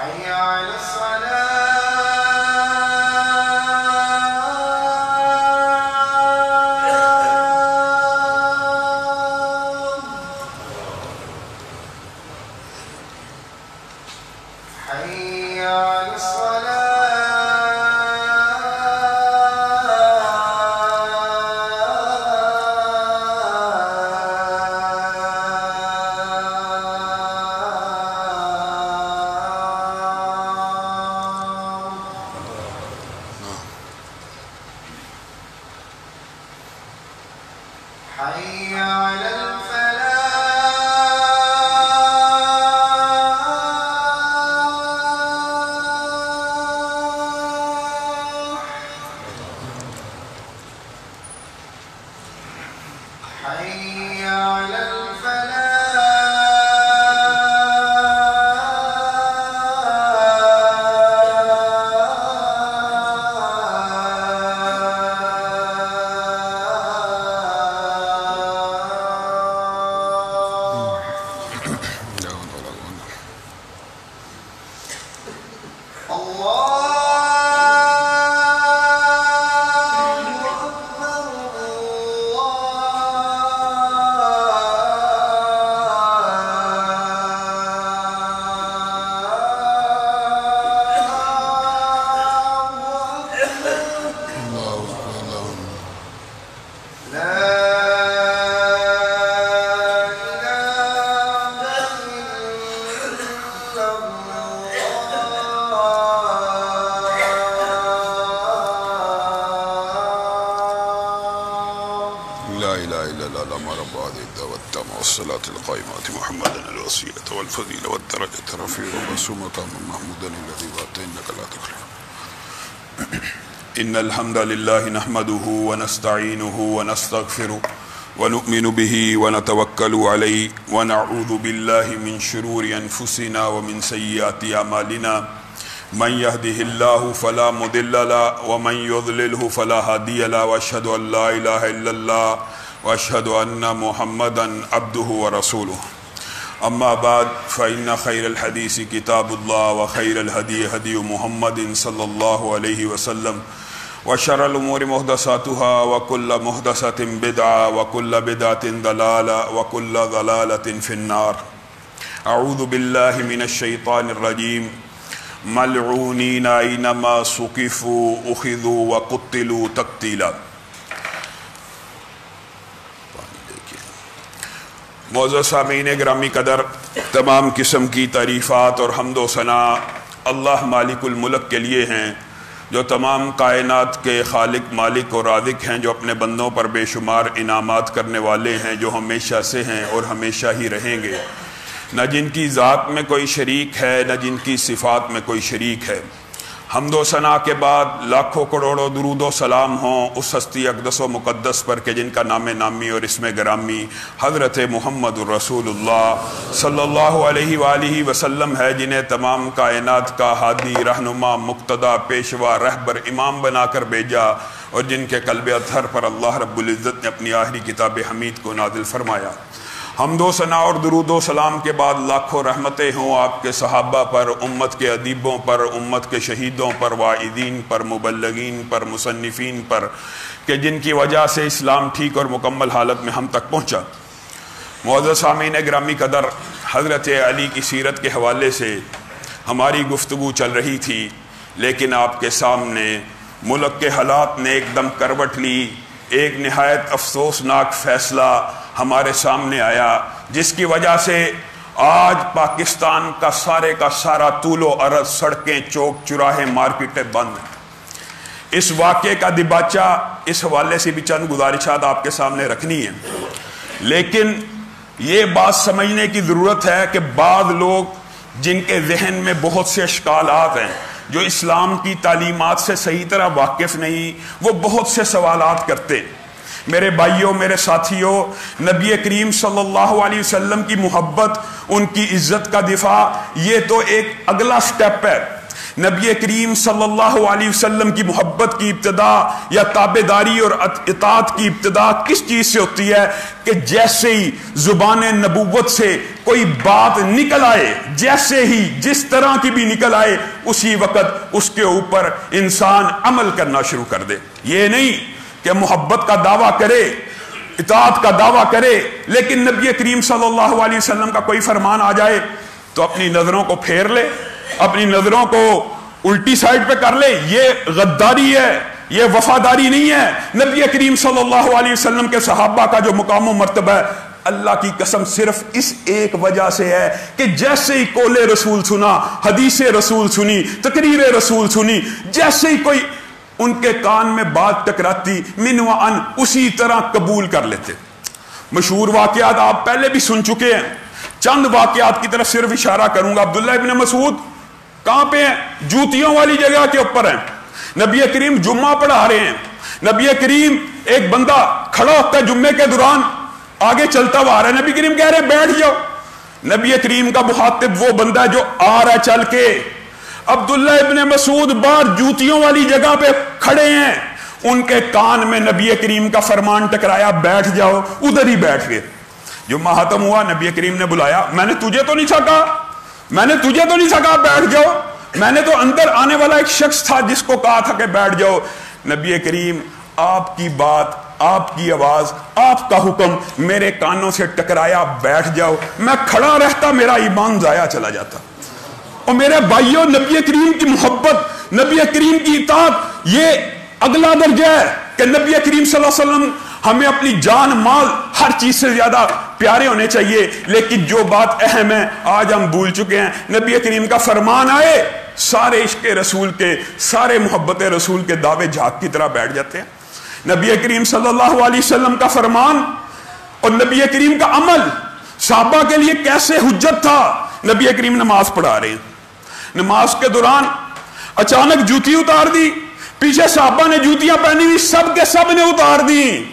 حي على الصلاة حي على الصلاة حي على الفلاح حي على والصلاة القائمة محمدا الوسيلة والفضيلة والدرجة الرفيعة وبسوء مقام محمودا الذي وعدته إنك لا تخلف. إن الحمد لله نحمده ونستعينه ونستغفره ونؤمن به ونتوكل عليه ونعوذ بالله من شرور أنفسنا ومن سيئات أعمالنا من يهده الله فلا مضل له ومن يضلله فلا هادي له وأشهد أن لا إله إلا الله وأشهد أن محمدا عبده ورسوله. أما بعد فإن خير الحديث كتاب الله وخير الهدي هدي محمد صلى الله عليه وسلم وشر الأمور محدثاتها وكل محدثة بدعة وكل بدعة ضلالة وكل ضلالة في النار. أعوذ بالله من الشيطان الرجيم. ملعونين أينما ثقفوا أخذوا وقتلوا تقتيلا. معزز سامعین گرامی قدر، تمام قسم کی تعریفات اور حمد و ثنا اللہ مالک الملک کے لیے ہیں، جو تمام کائنات کے خالق، مالک اور رازق ہیں، جو اپنے بندوں پر بے شمار انعامات کرنے والے ہیں، جو ہمیشہ سے ہیں اور ہمیشہ ہی رہیں گے، نہ جن کی ذات میں کوئی شریک ہے، نہ جن کی صفات میں کوئی شریک ہے۔ حمد و ثنا کے بعد لاکھوں کروڑوں درود و سلام ہوں اس ہستی اقدس و مقدس پر کہ جن کا نام نامی اور اسم گرامی حضرت محمد الرسول اللہ صلی اللہ علیہ وآلہ وسلم ہے، جنہیں تمام کائنات کا ہادی، رہنما، مقتدی، پیشوا، رہبر، امام بنا کر بھیجا، اور جن کے قلب اطہر پر اللہ رب العزت نے اپنی آخری کتاب حمید کو نازل فرمایا۔ حمد و ثنا اور درود و سلام کے بعد لاکھوں رحمتیں ہوں آپ کے صحابہ پر، امت کے ادیبوں پر، امت کے شہیدوں پر، واعظین پر، مبلغین پر، مصنفین پر، کہ جن کی وجہ سے اسلام ٹھیک اور مکمل حالت میں ہم تک پہنچا۔ معزز سامعین گرامی قدر، حضرت علی کی سیرت کے حوالے سے ہماری گفتگو چل رہی تھی، لیکن آپ کے سامنے ملک کے حالات نے ایک دم کروٹ لی، ایک نہایت افسوسناک فیصلہ ہمارے سامنے آیا، جس کی وجہ سے آج پاکستان کا سارا طول و عرض، سڑکیں، چوک چراہے، مارکیٹیں بند ہیں۔ اس واقعے کا دباچہ اس حوالے سے بھی چند گزارشات آپ کے سامنے رکھنی ہیں، لیکن یہ بات سمجھنے کی ضرورت ہے کہ بعض لوگ جن کے ذہن میں بہت سے اشکالات ہیں، جو اسلام کی تعلیمات سے صحیح طرح واقف نہیں، وہ بہت سے سوالات کرتے ہیں۔ میرے بھائیوں، میرے ساتھیوں، نبی کریم صلی اللہ علیہ وسلم کی محبت، ان کی عزت کا دفاع، یہ تو ایک اگلا سٹیپ ہے۔ نبی کریم صلی اللہ علیہ وسلم کی محبت کی ابتدا یا تابعداری اور اطاعت کی ابتدا کس چیز سے ہوتی ہے کہ جیسے ہی زبان نبوت سے کوئی بات نکل آئے، جیسے ہی جس طرح کی بھی نکل آئے، اسی وقت اس کے اوپر انسان عمل کرنا شروع کر دے۔ یہ نہیں کہ محبت کا دعویٰ کرے، اطاعت کا دعویٰ کرے، لیکن نبی کریم صلی اللہ علیہ وسلم کا کوئی فرمان آ جائے تو اپنی نظروں کو پھیر لے، اپنی نظروں کو الٹی سائڈ پہ کر لے۔ یہ غداری ہے، یہ وفاداری نہیں ہے۔ نبی کریم صلی اللہ علیہ وسلم کے صحابہ کا جو مقام و مرتبہ ہے، اللہ کی قسم صرف اس ایک وجہ سے ہے کہ جیسے ہی قول رسول سنا، حدیث رسول سنی، تقریر رسول سنی، جیسے ہی کوئی ان کے کان میں بات ٹکراتی، من و ان اسی طرح قبول کر لیتے۔ مشہور واقعات آپ پہلے بھی سن چکے ہیں، چند واقعات کی طرف صرف اشارہ کروں گا۔ عبداللہ ابن مسعود کہاں پہ ہیں؟ جوتیوں والی جگہ کے اوپر ہیں۔ نبی کریم جمعہ پڑھا رہے ہیں، نبی کریم ایک بندہ کھڑا ہوتا ہے جمعے کے دوران، آگے چلتا ہوا آ رہا ہے، نبی کریم کہہ رہے ہیں بیٹھ جاؤ۔ نبی کریم کا مخاطب وہ بندہ ہے جو آ رہا ہے چل کے۔ عبداللہ ابن مسعود باہر جوتیوں والی جگہ پہ کھڑے ہیں، ان کے کان میں نبی کریم کا فرمان ٹکرایا، بیٹھ جاؤ، ادھر ہی بیٹھ گئے۔ جمعہ ختم ہوا، نبی کریم نے بلایا، میں نے تجھے تو نہیں سکا بیٹھ جاؤ، میں نے تو اندر آنے والا ایک شخص تھا جس کو کہا تھا کہ بیٹھ جاؤ۔ نبی کریم آپ کی بات، آپ کی آواز، آپ کا حکم میرے کانوں سے ٹکرایا، بیٹھ جاؤ، میں کھڑا رہتا میرا ایمان ضائع چلا جاتا۔ اور میرے بھائیوں، نبی کریم کی محبت، نبی کریم کی اطاعت، یہ اگلا درجہ ہے کہ نبی کریم صلی اللہ علیہ وسلم ہمیں اپنی جان مال ہر چیز سے زیادہ پیارے ہونے چاہیے، لیکن جو بات اہم ہے آج ہم بھول چکے ہیں۔ نبی کریم کا فرمان آئے، سارے عشق رسول کے، سارے محبت رسول کے دعوے جھاگ کی طرح بیٹھ جاتے ہیں۔ نبی کریم صلی اللہ علیہ وسلم کا فرمان اور نبی کریم کا عمل صحابہ کے لیے کیسے حجت تھا۔ نبی کریم نماز پڑھا رہے ہیں، نماز کے دوران اچانک جوتی اتار دی، پیچھے صحابہ نے جوتیاں پہنی ہوئی، سب کے سب نے اتار دی۔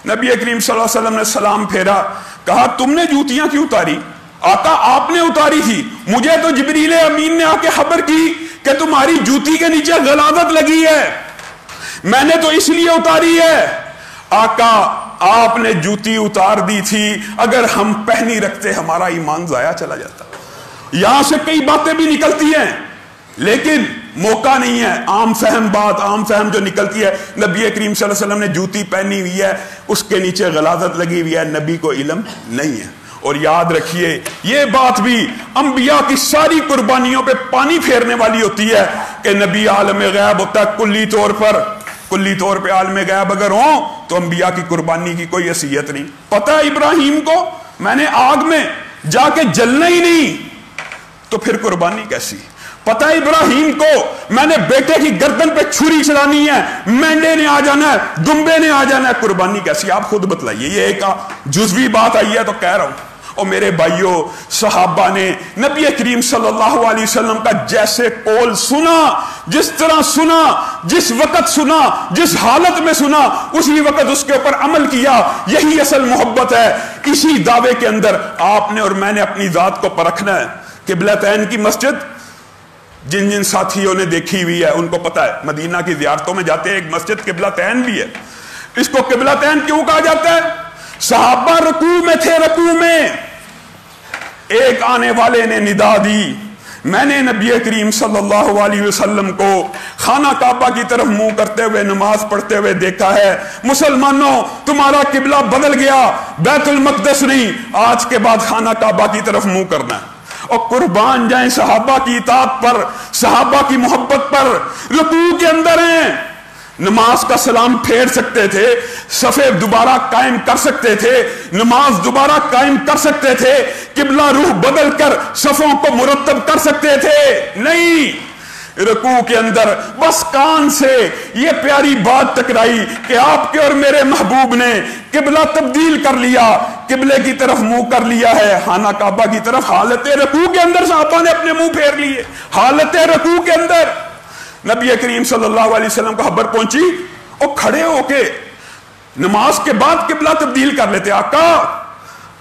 نبی کریم صلی اللہ علیہ وسلم نے سلام پھیرا، کہا تم نے جوتیاں کیوں اتاری؟ آقا آپ نے اتاری تھی، مجھے تو جبریل امین نے آ کے خبر کی کہ تمہاری جوتی کے نیچے غلاظت لگی ہے، میں نے تو اس لیے اتاری ہے۔ آقا آپ نے جوتی اتار دی تھی، اگر ہم پہنی رکھتے ہمارا ایمان ضائع چلا جاتا۔ یہاں سے کئی باتیں بھی نکلتی ہیں لیکن موقع نہیں ہے، عام فہم بات، عام فہم جو نکلتی ہے، نبی کریم صلی اللہ علیہ وسلم نے جوتی پہنی ہوئی ہے، اس کے نیچے غلاظت لگی ہوئی ہے، نبی کو علم نہیں ہے۔ اور یاد رکھیے یہ بات بھی انبیاء کی ساری قربانیوں پہ پانی پھیرنے والی ہوتی ہے کہ نبی عالم غیب ہوتا ہے کلی طور پہ عالم غیب اگر ہوں تو انبیاء کی قربانی کی کوئی حیثیت نہیں۔ پتہ ہے ابراہیم کو میں نے آگ میں جا کے جلنا ہی نہیں، تو پھر قربانی کیسی؟ پتہ ہے ابراہیم کو میں نے بیٹے کی گردن پہ چھری چلانی ہے، مینڈے نے آ جانا ہے، دمبے نے آ جانا ہے، قربانی کیسی؟ آپ خود بتلائیے۔ یہ ایک جزوی بات آئی ہے تو کہہ رہا ہوں۔ اور میرے بھائیوں، صحابہ نے نبی کریم صلی اللہ علیہ وسلم کا جیسے قول سنا، جس طرح سنا، جس وقت سنا، جس حالت میں سنا، اسی وقت اس کے اوپر عمل کیا۔ یہی اصل محبت ہے۔ اسی دعوے کے اندر آپ نے اور میں نے اپنی ذات کو پرکھنا ہے۔ قبلتین کی مسجد جن جن ساتھیوں نے دیکھی ہوئی ہے ان کو پتا ہے، مدینہ کی زیارتوں میں جاتے ہیں، ایک مسجد قبلتین بھی ہے۔ اس کو قبلتین کیوں کہا جاتا ہے؟ صحابہ رکوع میں تھے، رکوع میں ایک آنے والے نے ندا دی، میں نے نبی کریم صلی اللہ علیہ وسلم کو خانہ کعبہ کی طرف منہ کرتے ہوئے نماز پڑھتے ہوئے دیکھا ہے۔ مسلمانوں تمہارا قبلہ بدل گیا، بیت المقدس نہیں، آج کے بعد خانہ کعبہ کی طرف منہ کرنا ہے۔ اور قربان جائیں صحابہ کی اطاعت پر، صحابہ کی محبت پر۔ رکوع کے اندر ہیں، نماز کا سلام پھیر سکتے تھے، صفے دوبارہ قائم کر سکتے تھے، نماز دوبارہ قائم کر سکتے تھے، قبلہ روح بدل کر صفوں کو مرتب کر سکتے تھے، نہیں۔ رکوع کے اندر بس کان سے یہ پیاری بات ٹکرائی کہ آپ کے اور میرے محبوب نے قبلہ تبدیل کر لیا، قبلے کی طرف منہ کر لیا ہے، خانہ کعبہ کی طرف۔ حالت رکوع کے اندر صحابہ نے اپنے منہ پھیر لیے، حالت رکوع کے اندر۔ نبی کریم صلی اللہ علیہ وسلم کو خبر پہنچی، اور کھڑے ہو کے نماز کے بعد قبلہ تبدیل کر لیتے۔ آقا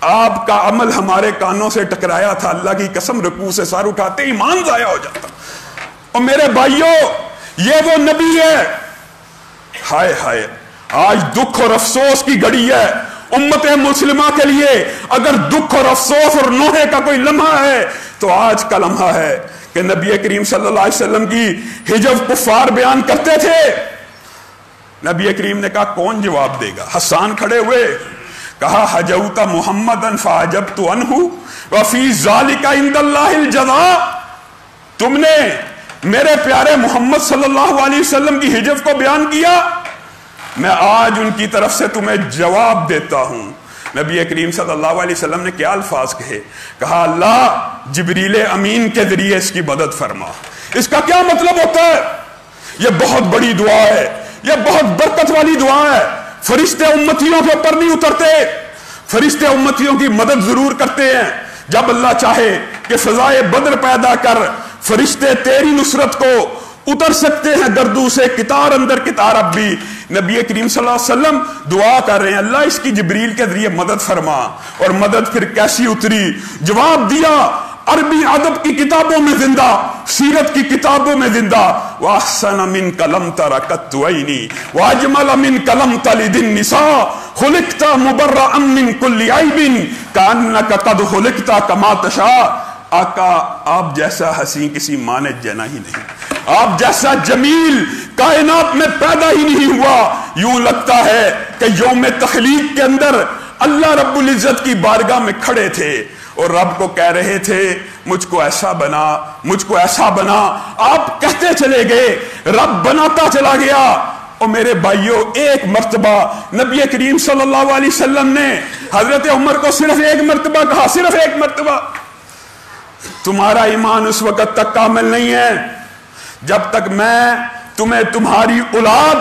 آپ کا عمل ہمارے کانوں سے ٹکرایا تھا، اللہ کی قسم رکوع سے سر اٹھاتے ایمان ضائع ہو جاتا۔ اور میرے بھائیوں یہ وہ نبی ہے. ہائے ہائے آج دکھ اور افسوس کی گھڑی ہے امت مسلمہ کے لیے. اگر دکھ اور افسوس اور نوحے کا کوئی لمحہ ہے تو آج کا لمحہ ہے کہ نبی کریم صلی اللہ علیہ وسلم کی حجب کفار بیان کرتے تھے. نبی کریم نے کہا کون جواب دے گا؟ حسان کھڑے ہوئے کہا حجوت محمدن فعجبت عنہ وفی ذالک عند اللہ الجزاء. تم نے میرے پیارے محمد صلی اللہ علیہ وسلم کی حجب کو بیان کیا، میں آج ان کی طرف سے تمہیں جواب دیتا ہوں. نبی کریم صلی اللہ علیہ وسلم نے کیا الفاظ کہے؟ کہا اللہ جبریل امین کے ذریعے اس کی مدد فرما. اس کا کیا مطلب ہوتا ہے؟ یہ بہت بڑی دعا ہے، یہ بہت برکت والی دعا ہے. فرشتے امتیوں کے اوپر نہیں اترتے، فرشتے امتیوں کی مدد ضرور کرتے ہیں. جب اللہ چاہے کہ فضائے بدر پیدا کر فرشتے تیری نصرت کو اتر سکتے ہیں گردو سے کتار اندر کتار. اب بھی نبی کریم صلی اللہ علیہ وسلم دعا کر رہے ہیں اللہ اس کی جبریل کے ذریعے مدد فرما. اور مدد پھر کیسی اتری؟ جواب دیا عربی ادب کی کتابوں میں زندہ، سیرت کی کتابوں میں زندہ. وَأَحْسَنَ مِنْكَ لَمْ تَرَ قَطُّ عَيْنِي وَأَجْمَلَ مِنْكَ لَمْ تَلِدِ النِّسَاءُ خُلِقْتَ مُبَرَّأً مِنْ كُلِّ عَيْبٍ كَأَنَّكَ قَدْ خُلِقْتَ كَمَا تَشَاءُ. آقا آپ جیسا حسین کسی ماں نے جنا ہی نہیں، آپ جیسا جمیل کائنات میں پیدا ہی نہیں ہوا. یوں لگتا ہے کہ یوم تخلیق کے اندر اللہ رب العزت کی بارگاہ میں کھڑے تھے اور رب کو کہہ رہے تھے مجھ کو ایسا بنا، مجھ کو ایسا بنا. آپ کہتے چلے گئے، رب بناتا چلا گیا. اور میرے بھائیوں ایک مرتبہ نبی کریم صلی اللہ علیہ وسلم نے حضرت عمر کو صرف ایک مرتبہ کہا، صرف ایک مرتبہ، تمہارا ایمان اس وقت تک کامل نہیں ہے جب تک میں تمہیں تمہاری اولاد.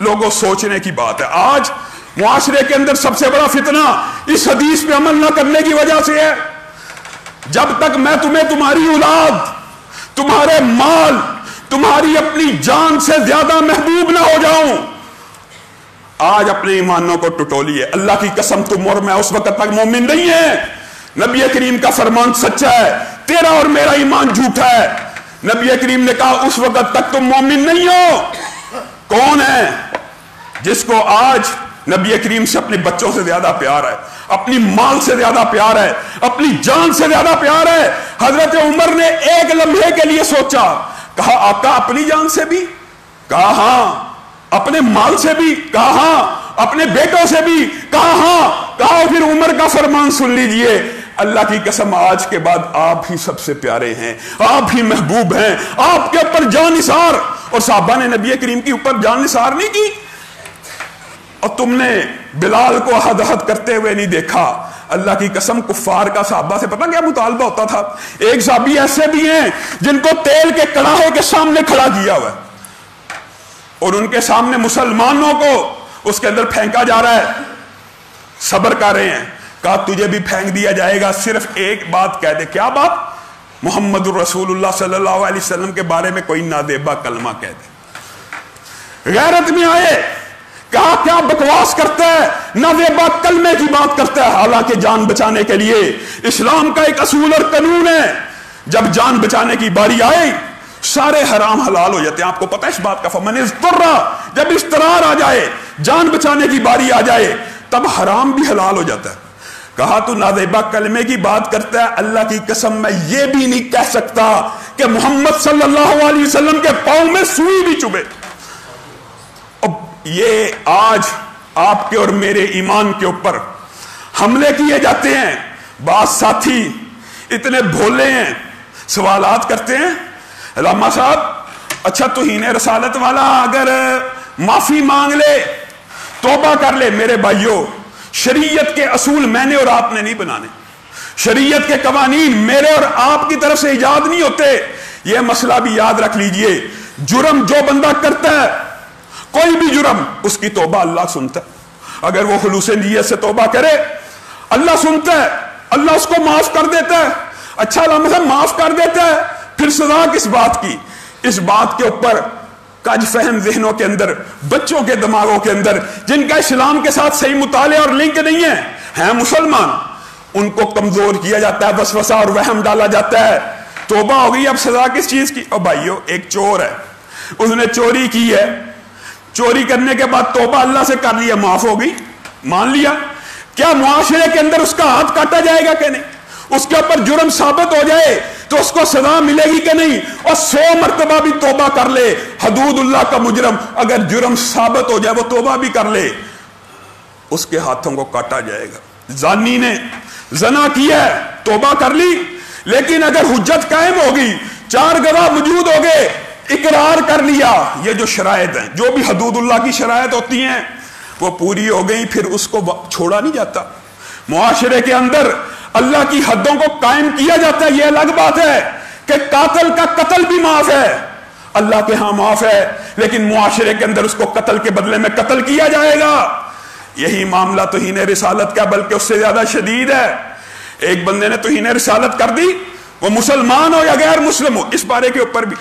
لوگوں سوچنے کی بات ہے آج معاشرے کے اندر سب سے بڑا فتنہ اس حدیث پہ عمل نہ کرنے کی وجہ سے ہے. جب تک میں تمہیں تمہاری اولاد، تمہارے مال، تمہاری اپنی جان سے زیادہ محبوب نہ ہو جاؤں. آج اپنے ایمانوں کو ٹٹولیے. اللہ کی قسم تم اور میں اس وقت تک مومن نہیں ہیں. نبی کریم کا فرمان سچا ہے، تیرا اور میرا ایمان جھوٹا ہے. نبی کریم نے کہا اس وقت تک تم مومن نہیں ہو. کون ہے جس کو آج نبی کریم سے اپنے بچوں سے زیادہ پیار ہے، اپنی مال سے زیادہ پیار ہے، اپنی جان سے زیادہ پیار ہے؟ حضرت عمر نے ایک لمحے کے لیے سوچا، کہا آقا اپنی جان سے بھی؟ کہا ہاں. اپنے مال سے بھی؟ کہا ہاں. اپنے بیٹوں سے بھی؟ کہا ہاں. کہا پھر عمر کا فرمان سن لیجئے، اللہ کی قسم آج کے بعد آپ ہی سب سے پیارے ہیں، آپ ہی محبوب ہیں، آپ کے اوپر جان نثار. اور صحابہ نے نبی کریم کے اوپر جان نثار نہیں کی. اور تم نے بلال کو حد کرتے ہوئے نہیں دیکھا. اللہ کی قسم کفار کا صحابہ سے پتہ کیا مطالبہ ہوتا تھا؟ ایک صحابی ایسے بھی ہیں جن کو تیل کے کڑاہے کے سامنے کھڑا کیا ہوا ہے اور ان کے سامنے مسلمانوں کو اس کے اندر پھینکا جا رہا ہے، صبر کر رہے ہیں. کہا تجھے بھی پھینک دیا جائے گا، صرف ایک بات کہہ دے. کیا بات؟ محمد الرسول اللہ صلی اللہ علیہ وسلم کے بارے میں کوئی نادیبہ کلمہ کہہ دے. غیرت میں آئے، کہا کیا بکواس کرتا ہے، نادیبہ کلمے کی بات کرتا ہے. حالانکہ جان بچانے کے لیے اسلام کا ایک اصول اور قانون ہے، جب جان بچانے کی باری آئے سارے حرام حلال ہو جاتے ہیں. آپ کو پتہ ہے اس بات کا؟ فمن اضطر، جب اضطرار آ جائے، جان بچانے کی باری آ جائے، تب حرام بھی حلال ہو جاتا ہے. کہا تو نادیبہ کلمے کی بات کرتا ہے، اللہ کی قسم میں یہ بھی نہیں کہہ سکتا کہ محمد صلی اللہ علیہ وسلم کے پاؤں میں سوئی بھی چبھے. اب یہ آج آپ کے اور میرے ایمان کے اوپر حملے کیے جاتے ہیں. بعض ساتھی اتنے بھولے ہیں، سوالات کرتے ہیں، علامہ صاحب اچھا توہین رسالت والا اگر معافی مانگ لے، توبہ کر لے. میرے بھائیوں شریعت کے اصول میں نے اور آپ نے نہیں بنانے، شریعت کے قوانین میرے اور آپ کی طرف سے ایجاد نہیں ہوتے. یہ مسئلہ بھی یاد رکھ لیجئے، جرم جو بندہ کرتا ہے، کوئی بھی جرم، اس کی توبہ اللہ سنتا ہے. اگر وہ خلوص نیت سے توبہ کرے اللہ سنتا ہے، اللہ اس کو معاف کر دیتا ہے. اچھا علامہ صاحب معاف کر دیتا ہے، پھر سزا کس بات کی؟ اس بات کے اوپر کج فہم ذہنوں کے اندر، بچوں کے دماغوں کے اندر جن کا اسلام کے ساتھ صحیح مطالعہ اور لنک نہیں ہے مسلمان، ان کو کمزور کیا جاتا ہے، وسوسہ اور وہم ڈالا جاتا ہے. توبہ ہو گئی، اب سزا کس چیز کی؟ اور بھائیو ایک چور ہے، اس نے چوری کی ہے، چوری کرنے کے بعد توبہ اللہ سے کر لیا، معاف ہو گئی، مان لیا، کیا معاشرے کے اندر اس کا ہاتھ کاٹا جائے گا کہ نہیں؟ اس کے اوپر جرم ثابت ہو جائے تو اس کو سزا ملے گی کہ نہیں؟ اور 100 مرتبہ بھی توبہ کر لے، حدود اللہ کا مجرم اگر جرم ثابت ہو جائے وہ توبہ بھی کر لے، اس کے ہاتھوں کو کاٹا جائے گا۔ زانی نے زنا کیا ہے، توبہ کر لی، لیکن اگر حجت قائم ہوگی، 4 گواہ موجود ہو گئے، اقرار کر لیا، یہ جو شرائط ہیں، جو بھی حدود اللہ کی شرائط ہوتی ہیں وہ پوری ہو گئی، پھر اس کو چھوڑا نہیں جاتا۔ معاشرے کے اندر اللہ کی حدوں کو قائم کیا جاتا ہے، یہ الگ بات ہے کہ قاتل کا قتل بھی معاف ہے، اللہ کے ہاں معاف ہے، لیکن معاشرے کے اندر اس کو قتل کے بدلے میں قتل کیا جائے گا۔ یہی معاملہ توہین رسالت کا بلکہ اس سے زیادہ شدید ہے۔ ایک بندے نے توہین رسالت کر دی، وہ مسلمان ہو یا غیر مسلم ہو، اس بارے کے اوپر بھی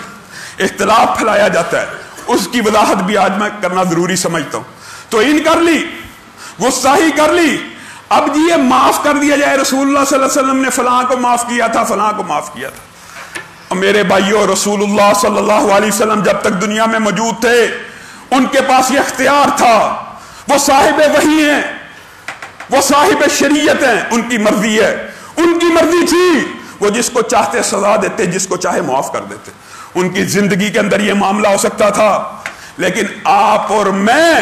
اختلاف پھیلایا جاتا ہے، اس کی وضاحت بھی آج میں کرنا ضروری سمجھتا ہوں۔ توہین کر لی، گستاخی کر لی، اب جی یہ معاف کر دیا جائے، رسول اللہ صلی اللہ علیہ وسلم نے فلاں کو معاف کیا تھا، فلاں کو معاف کیا تھا۔ اور میرے بھائیو، رسول اللہ صلی اللہ علیہ وسلم جب تک دنیا میں موجود تھے ان کے پاس یہ اختیار تھا، وہ صاحب وحی ہیں، وہ صاحب شریعت ہیں، ان کی مرضی ہے، ان کی مرضی تھی، وہ جس کو چاہتے سزا دیتے، جس کو چاہے معاف کر دیتے۔ ان کی زندگی کے اندر یہ معاملہ ہو سکتا تھا، لیکن آپ اور میں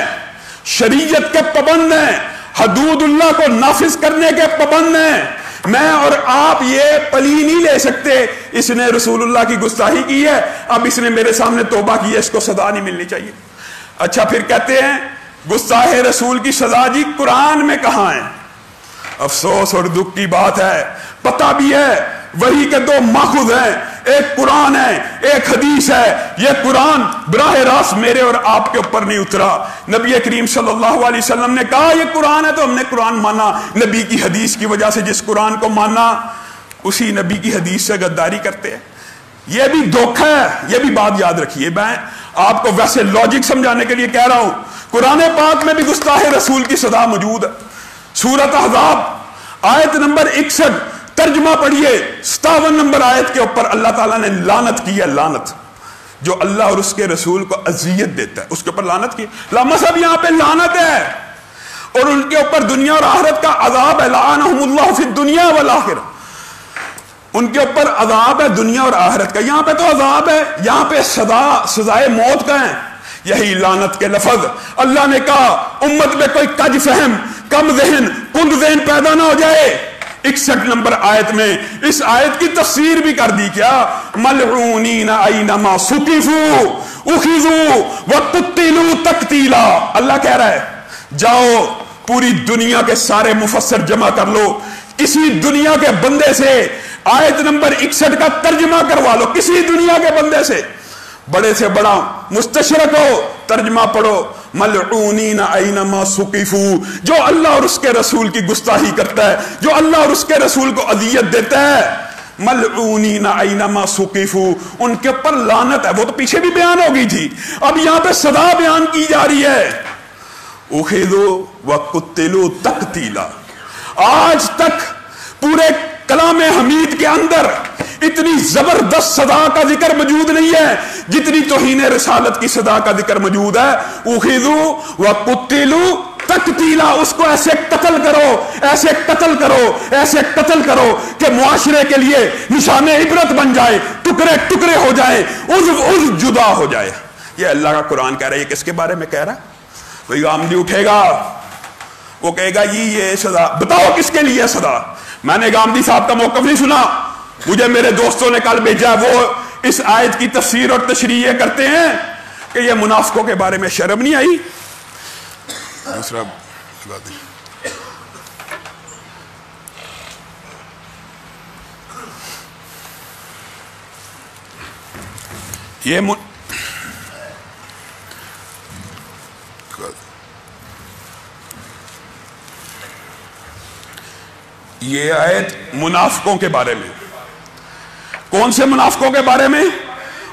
شریعت کے پابند ہیں، حدود اللہ کو نافذ کرنے کے پابند ہیں۔ میں اور آپ یہ پلی نہیں لے سکتے، اس نے رسول اللہ کی گستاخی کی ہے، اب اس نے میرے سامنے توبہ کی ہے، اس کو سزا نہیں ملنی چاہیے۔ اچھا پھر کہتے ہیں گستاخ رسول کی سزا جی قرآن میں کہاں ہے؟ افسوس اور دکھ کی بات ہے، پتہ بھی ہے وحی کے 2 ماخذ ہیں، ایک قرآن ہے، ایک حدیث ہے۔ یہ قرآن براہ راست میرے اور آپ کے اوپر نہیں اترا، نبی کریم صلی اللہ علیہ وسلم نے کہا یہ قرآن ہے تو ہم نے قرآن مانا، نبی کی حدیث کی وجہ سے جس قرآن کو مانا اسی نبی کی حدیث سے غداری کرتے ہیں۔ یہ بھی دھوکہ ہے، یہ بھی بات یاد رکھیے، میں آپ کو ویسے لاجک سمجھانے کے لیے کہہ رہا ہوں، قرآن پاک میں بھی گستاخ رسول کی سزا موجود ہے۔ سورۃ احزاب آیت نمبر 61 ترجمہ پڑھیے، 57 نمبر آیت کے اوپر اللہ تعالیٰ نے لعنت کی ہے، لعنت، جو اللہ اور اس کے رسول کو اذیت دیتا ہے اس کے اوپر لعنت کی۔ مذہب یہاں پہ لعنت ہے اور ان کے اوپر دنیا اور آخرت کا عذاب ہے، لعنہم اللہ فی الدنیا والآخرہ، ان کے اوپر عذاب ہے دنیا اور آخرت کا۔ یہاں پہ تو عذاب ہے، یہاں پہ سزائے موت کا ہے، یہی لعنت کے لفظ۔ اللہ نے کہا امت میں کوئی کج فہم، کم ذہن، کند ذہن پیدا نہ ہو جائے۔ 61 نمبر آیت میں اس آیت کی تفسیر بھی کر دی، کیا ملعونین اینما ثقفوا اخذوا وقتلوا تقتیلا۔ اللہ کہہ رہا ہے جاؤ پوری دنیا کے سارے مفسر جمع کر لو، کسی دنیا کے بندے سے آیت نمبر 61 کا ترجمہ کروا لو، کسی دنیا کے بندے سے، بڑے سے بڑا مستشرق ہو، ترجمہ پڑھو، ملعونین اینما ثقفوا، جو اللہ اور اس کے رسول کی گستاخی کرتا ہے، جو اللہ اور اس کے رسول کو اذیت دیتا ہے، ملعونین اینما ثقفوا، ان کے اوپر لعنت ہے۔ وہ تو پیچھے بھی بیان ہو گئی تھی، اب یہاں پہ سزا بیان کی جا رہی ہے، اخذوا وقتلوا تقتیلا۔ آج تک پورے کلام حمید کے اندر اتنی زبردست سزا کا ذکر موجود نہیں ہے جتنی توہین رسالت کی سزا کا ذکر موجود ہے۔ اخذوا وقتلوا تقتیلا، اس کو ایسے قتل کرو، ایسے قتل کرو، ایسے قتل کرو کہ معاشرے کے لیے نشان عبرت بن جائے، ٹکڑے ٹکڑے ہو جائے، عضو جدا ہو جائے۔ یہ اللہ کا قرآن کہہ رہا ہے۔ یہ کس کے بارے میں کہہ رہا ہے؟ کوئی غامدی اٹھے گا، وہ کہے گا یہ سزا، بتاؤ کس کے لیے سزا؟ میں نے غامدی صاحب کا موقف نہیں سنا، مجھے میرے دوستوں نے کل بھیجا، وہ اس آیت کی تفسیر اور تشریح کرتے ہیں کہ یہ منافقوں کے بارے میں شرم نہیں آئی۔ دوسرا یہ آیت منافقوں کے بارے میں، کون سے منافقوں کے بارے میں؟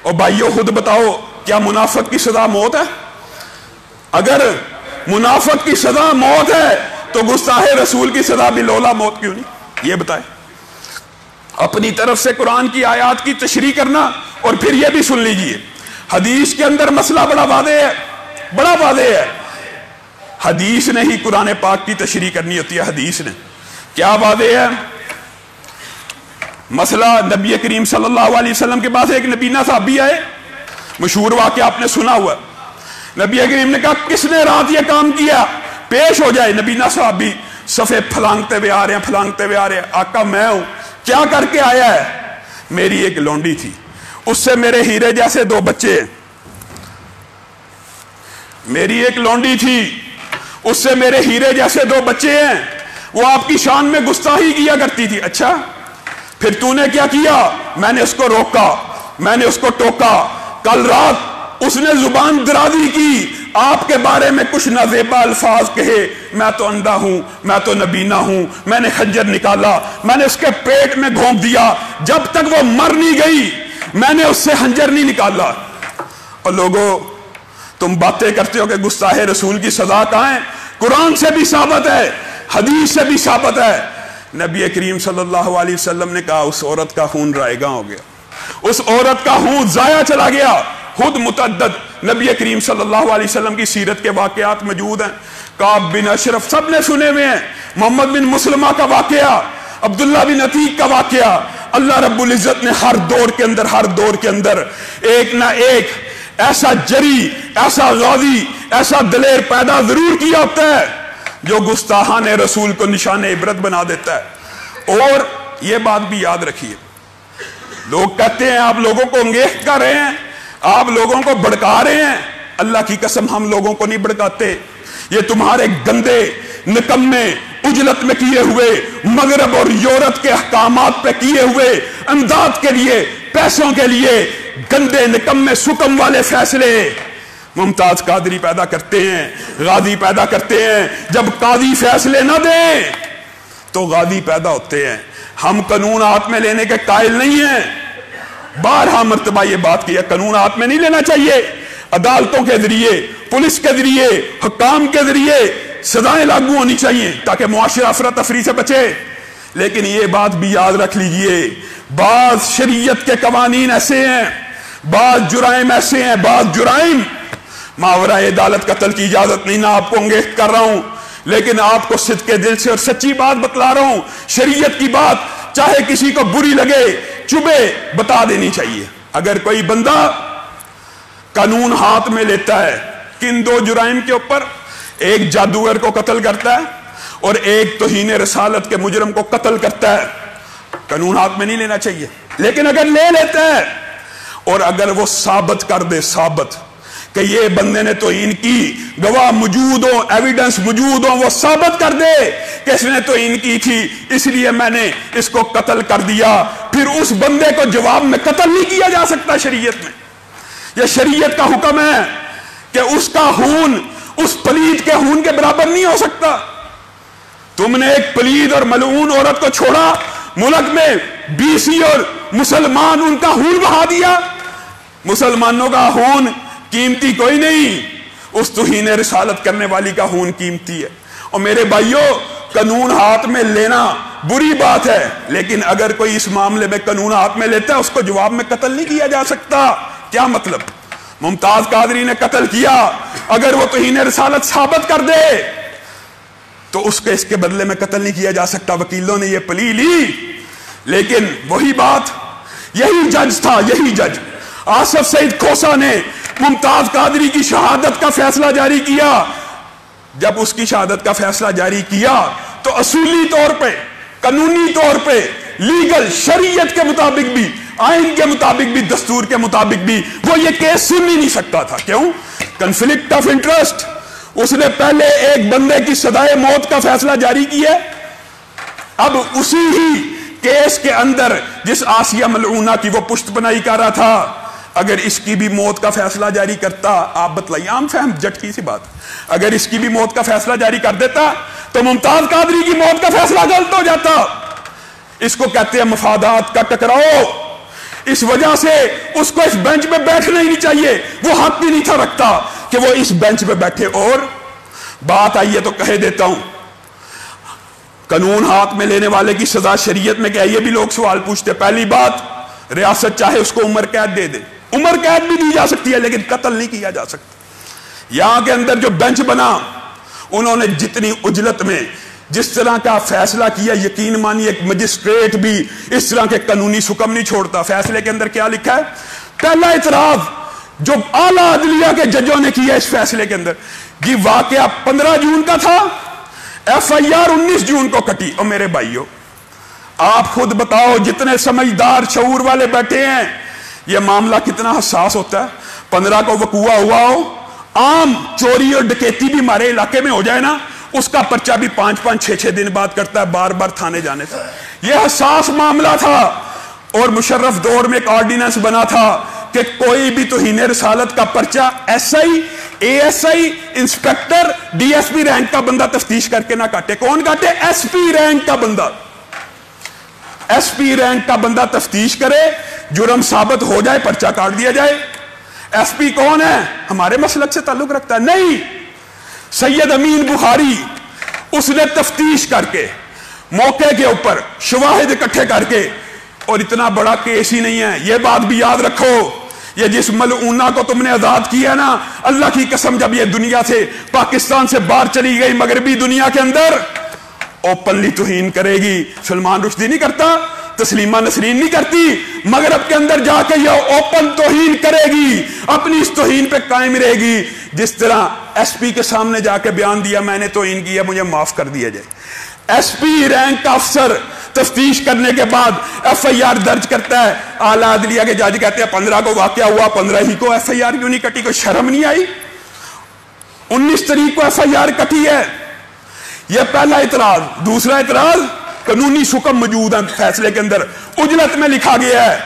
اور بھائیو خود بتاؤ، کیا منافق کی سزا موت ہے؟ اگر منافق کی سزا موت ہے تو گستاخ رسول کی سزا بھی لولا موت کیوں نہیں؟ یہ بتائیں۔ اپنی طرف سے قرآن کی آیات کی تشریح کرنا. اور پھر یہ بھی سن لیجئے، حدیث کے اندر مسئلہ بڑا واضح ہے، بڑا واضح ہے. حدیث نے ہی قرآن پاک کی تشریح کرنی ہوتی ہے. حدیث نے کیا واضح ہے مسئلہ؟ نبی کریم صلی اللہ علیہ وسلم کے پاس ایک نبینا صحابی آئے، مشہور واقعہ آپ نے سنا ہوا. نبی کریم نے کہا کس نے رات یہ کام کیا، پیش ہو جائے. نبینا صحابی صفے پھلانگتے ہوئے آ رہے ہیں، پھلانگتے ہوئے آ رہے ہیں. آقا میں ہوں. کیا کر کے آیا ہے؟ میری ایک لونڈی تھی، اس سے میرے ہیرے جیسے 2 بچے ہیں. میری ایک لونڈی تھی، اس سے میرے ہیرے جیسے 2 بچے ہیں، وہ آپ کی شان میں گستاخی کیا کرتی تھی. اچھا پھر تو نے کیا کیا؟ میں نے اس کو روکا، میں نے اس کو ٹوکا. کل رات اس نے زبان درازی کی، آپ کے بارے میں کچھ نازیبا الفاظ کہے. میں تو اندھا ہوں، میں تو نبینا ہوں. میں نے خنجر نکالا، میں نے اس کے پیٹ میں گھونپ دیا. جب تک وہ مر نہیں گئی میں نے اس سے خنجر نہیں نکالا. اور لوگوں تم باتیں کرتے ہو کہ گستاخ رسول کی سزا کہاں ہے؟ قرآن سے بھی ثابت ہے، حدیث سے بھی ثابت ہے. نبی کریم صلی اللہ علیہ وسلم نے کہا اس عورت کا خون رائگاں ہو گیا، اس عورت کا خون ضائع چلا گیا. خود متعدد نبی کریم صلی اللہ علیہ وسلم کی سیرت کے واقعات موجود ہیں. کعب بن اشرف سب نے سنے ہوئے ہیں. محمد بن مسلمہ کا واقعہ، عبداللہ بن عتیق کا واقعہ. اللہ رب العزت نے ہر دور کے اندر ایک نہ ایک ایسا جری، ایسا غازی، ایسا دلیر پیدا ضرور کیا ہوتا ہے جو گستاخان رسول کو نشان عبرت بنا دیتا ہے. اور یہ بات بھی یاد رکھیے، لوگ کہتے ہیں آپ لوگوں کو انگیخت کر رہے ہیں، آپ لوگوں کو بھڑکا رہے ہیں. اللہ کی قسم ہم لوگوں کو نہیں بھڑکاتے. یہ تمہارے گندے نکمے اجلت میں کیے ہوئے مغرب اور یورپ کے احکامات پہ کیے ہوئے امداد کے لیے، پیسوں کے لیے گندے نکمے سکم والے فیصلے ممتاز قادری پیدا کرتے ہیں، غازی پیدا کرتے ہیں. جب قاضی فیصلے نہ دیں تو غازی پیدا ہوتے ہیں. ہم قانون ہاتھ میں لینے کے قائل نہیں ہیں. بارہا مرتبہ یہ بات کی ہے، قانون ہاتھ میں نہیں لینا چاہیے. عدالتوں کے ذریعے، پولیس کے ذریعے، حکام کے ذریعے سزائیں لاگو ہونی چاہیے تاکہ معاشرہ افراتفری سے بچے. لیکن یہ بات بھی یاد رکھ لیجئے، بعض شریعت کے قوانین ایسے ہیں، بعض جرائم ایسے ہیں، بعض جرائم ماورا عدالت قتل کی اجازت نہیں. نہ آپ کو انگیخت کر رہا ہوں، لیکن آپ کو صدق کے دل سے اور سچی بات بتلا رہا ہوں. شریعت کی بات چاہے کسی کو بری لگے، چبھے، بتا دینی چاہیے. اگر کوئی بندہ قانون ہاتھ میں لیتا ہے کن 2 جرائم کے اوپر، ایک جادوگر کو قتل کرتا ہے اور ایک توہین رسالت کے مجرم کو قتل کرتا ہے، قانون ہاتھ میں نہیں لینا چاہیے. لیکن اگر لے لیتا ہے اور اگر وہ ثابت کر دے، ثابت کہ یہ بندے نے توہین کی، گواہ موجود ہو، ایویڈنس موجود ہو، وہ ثابت کر دے کہ اس نے توہین کی تھی اس لیے میں نے اس کو قتل کر دیا، پھر اس بندے کو جواب میں قتل نہیں کیا جا سکتا. شریعت میں یہ شریعت کا حکم ہے کہ اس کا خون اس پلید کے خون کے برابر نہیں ہو سکتا. تم نے ایک پلید اور ملعون عورت کو چھوڑا، ملک میں بیسی اور مسلمان ان کا خون بہا دیا. مسلمانوں کا خون قیمتی کوئی نہیں، اس توہین رسالت کرنے والی کا خون قیمتی ہے. اور میرے بھائیوں، قانون ہاتھ میں لینا بری بات ہے، لیکن اگر کوئی اس معاملے میں قانون ہاتھ میں لیتا ہے اس کو جواب میں قتل نہیں کیا جا سکتا. کیا مطلب؟ ممتاز قادری نے قتل کیا، اگر وہ توہین رسالت ثابت کر دے تو اس کے بدلے میں قتل نہیں کیا جا سکتا. وکیلوں نے یہ پلی لی، لیکن وہی بات، یہی جج تھا، یہی جج آصف سعید کھوسا نے ممتاز قادری کی شہادت کا فیصلہ جاری کیا. جب اس کی شہادت کا فیصلہ جاری کیا تو اصولی طور پہ، قانونی طور پہ، لیگل شریعت کے مطابق بھی، آئین کے مطابق بھی، دستور کے مطابق بھی وہ یہ کیس سن ہی نہیں سکتا تھا. کیوں؟ Conflict of interest. اس نے پہلے ایک بندے کی سزائے موت کا فیصلہ جاری کیا، اب اسی ہی کیس کے اندر جس آسیہ ملعونہ کی وہ پشت پناہی کر رہا تھا، اگر اس کی بھی موت کا فیصلہ جاری کرتا، آپ بتلائیے، عام فہم جھٹکی سی بات، اگر اس کی بھی موت کا فیصلہ جاری کر دیتا تو ممتاز قادری کی موت کا فیصلہ غلط ہو جاتا. اس کو کہتے ہیں مفادات کا ٹکراؤ. اس وجہ سے اس کو اس بینچ پہ بیٹھنا ہی نہیں چاہیے، وہ حق بھی نہیں تھا رکھتا کہ وہ اس بینچ پہ بیٹھے. اور بات آئی ہے تو کہہ دیتا ہوں، قانون ہاتھ میں لینے والے کی سزا شریعت میں کیا ہے؟ یہ بھی لوگ سوال پوچھتے. پہلی بات، ریاست چاہے اس کو عمر قید دے دے، عمر قید بھی دی جا سکتی ہے لیکن قتل نہیں کیا جا سکتا. یہاں کے اندر جو بینچ بنا، انہوں نے جتنی اجلت میں جس طرح کا فیصلہ کیا، یقین مانی ایک مجسٹریٹ بھی اس طرح کے قانونی حکم نہیں چھوڑتا. فیصلے کے اندر کیا لکھا ہے؟ پہلا اعتراض جو اعلیٰ عدلیہ کے ججوں نے کیا اس فیصلے کے اندر، یہ واقعہ 15 جون کا تھا، ایف آئی آر 19 جون کو کٹی. اور میرے بھائیو آپ خود بتاؤ، جتنے سمجھدار شعور والے بیٹھے ہیں، یہ معاملہ کتنا حساس ہوتا ہے. 15 کو وقوع ہوا ہو، عام چوری اور ڈکیتی بھی ہمارے علاقے میں ہو جائے نا، اس کا پرچہ بھی 5-5 6-6 دن بعد کرتا ہے، بار بار تھانے جانے سے. یہ حساس معاملہ تھا. اور مشرف دور میں ایک آرڈیننس بنا تھا کہ کوئی بھی توہین رسالت کا پرچہ S I, A S I, inspector, D S P rank کا بندہ تفتیش کر کے نہ کاٹے. کون کاٹے؟ ایس پی رینک کا بندہ. ایس پی رینک کا بندہ تفتیش کرے، جرم ثابت ہو جائے، پرچہ کاٹ دیا جائے. ایس پی کون ہے؟ ہمارے مسلک سے تعلق رکھتا ہے؟ نہیں. سید امین بخاری، اس نے تفتیش کر کے موقع کے اوپر شواہد اکٹھے کر کے، اور اتنا بڑا کیس ہی نہیں ہے. یہ بات بھی یاد رکھو، یہ جس ملعونہ کو تم نے آزاد کیا نا، اللہ کی قسم جب یہ دنیا سے، پاکستان سے باہر چلی گئی مغربی دنیا کے اندر، اوپنلی توہین کرے گی. سلمان رشدی نہیں کرتا، تسلیمہ نسرین نہیں کرتی، مغرب کے اندر جا کے یہ اوپن توہین کرے گی، اپنی اس توہین پہ قائم رہے گی. جس طرح ایس پی کے سامنے جا کے بیان دیا، میں نے توہین کیا، مجھے معاف کر دیا جائے. ایس پی رینک کا افسر تفتیش کرنے کے بعد ایف آئی آر درج کرتا ہے. اعلیٰ عدلیہ کے جج کہتے ہیں 15 کو واقعہ ہوا، 15 ہی کو ایف آئی آر کیوں نہیں کٹی؟ کوئی شرم نہیں آئی؟ 19 تاریخ کو ایف آئی آر کٹی ہے. یہ پہلا اعتراض. دوسرا اعتراض، قانونی حکم موجود ہے فیصلے کے اندر، اجلت میں لکھا گیا ہے،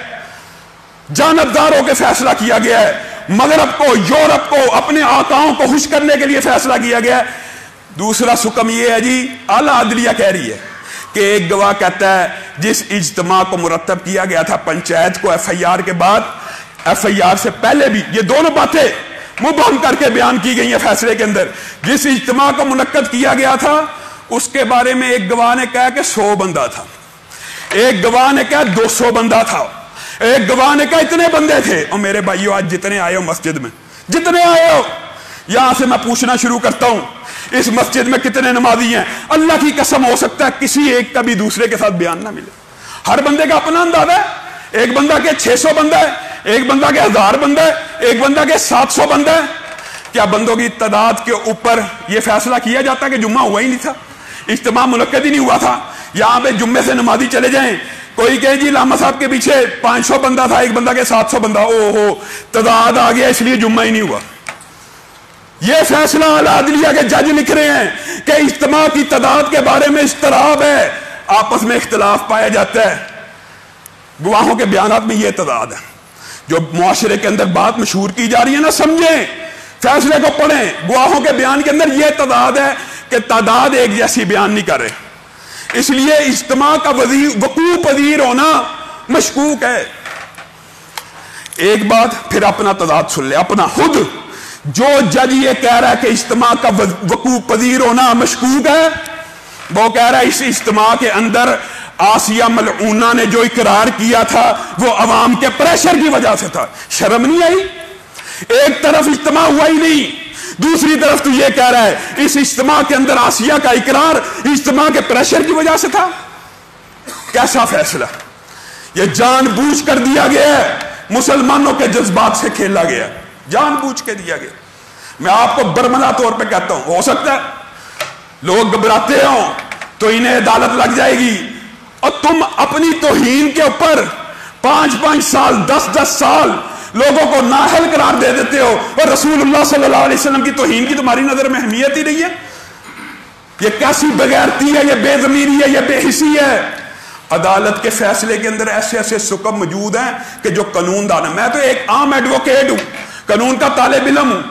جانبدار ہو کے فیصلہ کیا گیا ہے، مغرب کو، یورپ کو، اپنے آقاؤں کو خوش کرنے کے لیے فیصلہ کیا گیا ہے. دوسرا حکم یہ ہے جی، اعلیٰ عدلیہ کہہ رہی ہے کہ ایک گواہ کہتا ہے جس اجتماع کو مرتب کیا گیا تھا پنچایت کو ایف آئی آر کے بعد، ایف آئی آر سے پہلے بھی، یہ دونوں باتیں مبہم کر کے بیان کی گئی ہیں فیصلے کے اندر. جس اجتماع کو منعقد کیا گیا تھا اس کے بارے میں ایک گواہ نے کہا کہ 100 بندہ تھا، ایک گواہ نے کہا 200 بندہ تھا، ایک گواہ نے کہا اتنے بندے تھے. اور میرے بھائیو آج جتنے آئے ہو مسجد میں، جتنے آئے ہو، یہاں سے میں پوچھنا شروع کرتا ہوں، اس مسجد میں کتنے نمازی ہیں؟ اللہ کی قسم ہو سکتا ہے کسی ایک کا بھی دوسرے کے ساتھ بیان نہ ملے. ہر بندے کا اپنا اندازہ ہے. ایک بندہ کے 600 بندہ ہے، ایک بندہ کے 1000 بندہ ہے، ایک بندہ کے 700 بندہ ہے. کیا بندوں کی تعداد کے اوپر یہ فیصلہ کیا جاتا کہ جمعہ ہوا ہی نہیں تھا، اجتماع منعقد ہی نہیں ہوا تھا؟ یہاں پہ جمعے سے نمازی چلے جائیں، کوئی کہے جی علامہ صاحب کے پیچھے 500 بندہ تھا، ایک بندہ کے 700 بندہ، او ہو تعداد آ گیا اس لیے جمعہ ہی نہیں ہوا. یہ فیصلہ اعلیٰ عدلیہ کے جج لکھ رہے ہیں کہ اجتماع کی تعداد کے بارے میں اضطراب ہے، آپس میں اختلاف پایا جاتا ہے. گواہوں کے بیانات میں یہ تعداد ہے. جو معاشرے کے اندر بات مشہور کی جا رہی ہے نا، سمجھیں، فیصلے کو پڑھیں، گواہوں کے بیان کے اندر یہ تعداد ہے کہ تعداد ایک جیسی بیان نہیں کر رہے. اس لیے اجتماع کا وقوع پذیر ہونا مشکوک ہے. ایک بات پھر اپنا تعداد سن لے، اپنا خود. جو جج یہ کہہ رہا ہے کہ اجتماع کا وقوع پذیر ہونا مشکوک ہے، وہ کہہ رہا ہے اس اجتماع کے اندر آسیہ ملعونہ نے جو اقرار کیا تھا وہ عوام کے پریشر کی وجہ سے تھا. شرم نہیں آئی؟ ایک طرف اجتماع ہوا ہی نہیں، دوسری طرف تو یہ کہہ رہا ہے اس اجتماع کے اندر آسیہ کا اقرار اجتماع کے پریشر کی وجہ سے تھا. کیسا فیصلہ؟ یہ جان بوجھ کر دیا گیا ہے، مسلمانوں کے جذبات سے کھیلا گیا، جان بوجھ کے دیا گیا. میں آپ کو برملا طور پہ کہتا ہوں، ہو سکتا ہے لوگ گھبراتے ہوں تو انہیں عدالت لگ جائے گی، اور تم اپنی توہین کے اوپر 5-5 سال 10-10 سال لوگوں کو نااہل قرار دے دیتے ہو، اور رسول اللہ صلی اللہ علیہ وسلم کی توہین کی تمہاری نظر میں اہمیت ہی نہیں ہے. یہ کیسی بغیرتی ہے، یہ بے ضمیری ہے، یہ بے حسی ہے. عدالت کے فیصلے کے اندر ایسے ایسے حکم موجود ہیں کہ جو قانون دان ہے. میں تو ایک عام ایڈوکیٹ ہوں، قانون کا طالب علم ہوں.